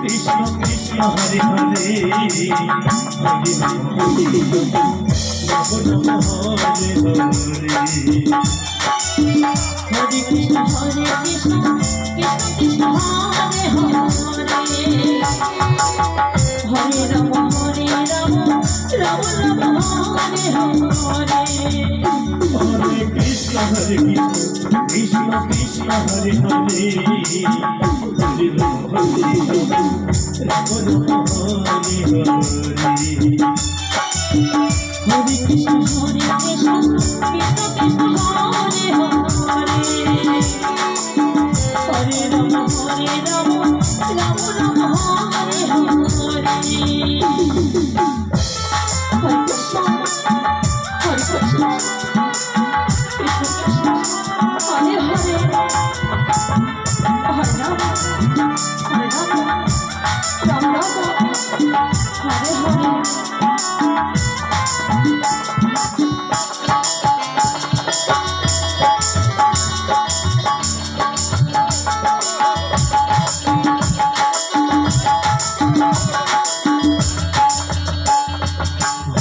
কৃষ্ণ কৃষ্ণ হরে হরে হরে রাম রাম হরে হরে হরে কৃষ্ণ কৃষ্ণ কৃষ্ণ হরে হরে হরে রাম রাম রাম হরে হরে হরে কৃষ্ণ কৃষ্ণ কৃষ্ণ হরে হরে হরে রাম রাম হরে হরে হরে কৃষ্ণ কৃষ্ণ কৃষ্ণ হরে হরে হরে রাম রাম রাম হরে হরে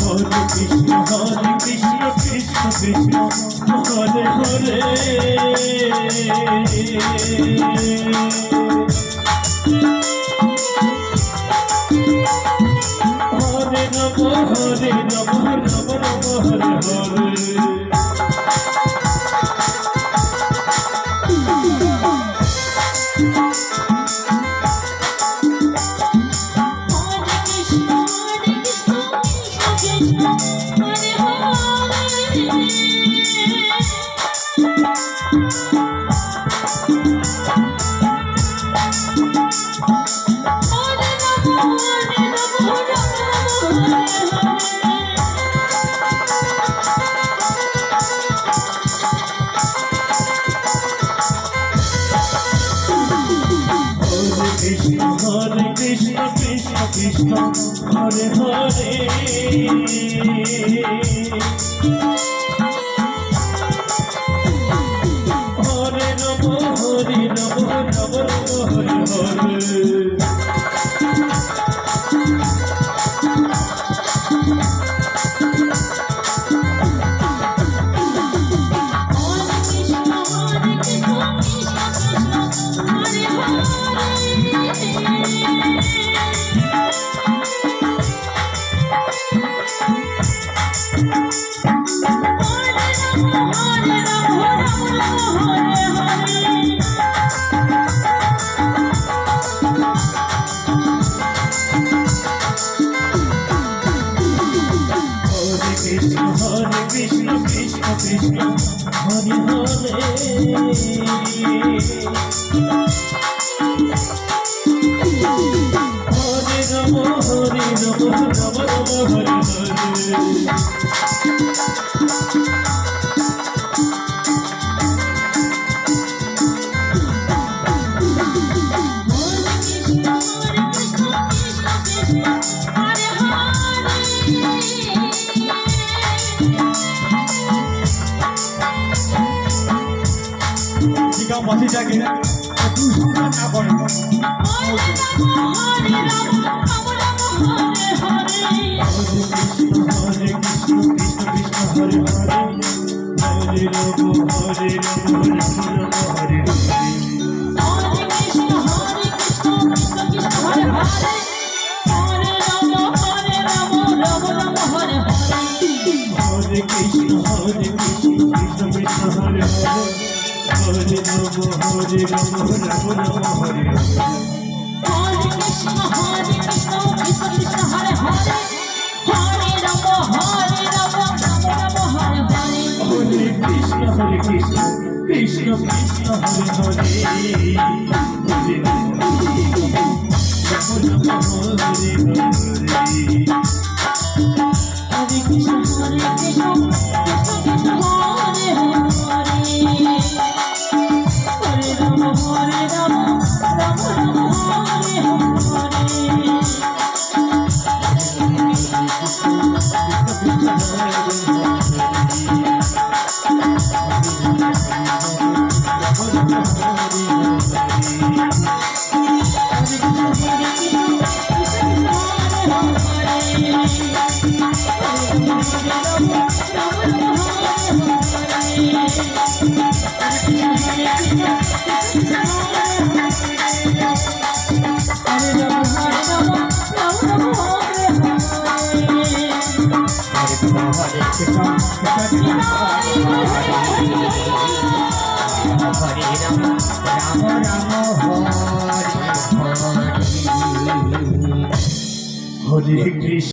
হরে কৃষ্ণ কৃষ্ণ কৃষ্ণ হরে হরে হরে রাম রাম হরে হরে কৃষ্ণ হরে হরে হরে নম হরে নম নম নম হরে হরে হরে কৃষ্ণ কৃষ্ণ কৃষ্ণ হরে হরে হরে নম হরে নম নম নম হরে হরে কৃষ্ণ কৃষ্ণ কৃষ্ণ হরে হরে হরে নম হরে নম নম নম হরে হরে মসজিদটাকে একটু সুন্দর না করে হরে কৃষ্ণ কৃষ্ণ কৃষ্ণ হরে হরে হরে রাম হরে রাম হরে হরে হরে কৃষ্ণ কৃষ্ণ কৃষ্ণ কৃষ্ণ হরে হরে হরে নম হরে রাম রাম রাম হরে হরে কৃষ্ণ কৃষ্ণ কৃষ্ণ হরে হরে হরে রাম রাম রাম হরে হরে হরে কৃষ্ণ কৃষ্ণ কৃষ্ণ হরে হরে হরে রাম রাম রাম হরে হরে হরে কৃষ্ণ কৃষ্ণ কৃষ্ণ হরে হরে হরে রাম রাম রাম হরে হরে হরে কৃষ্ণ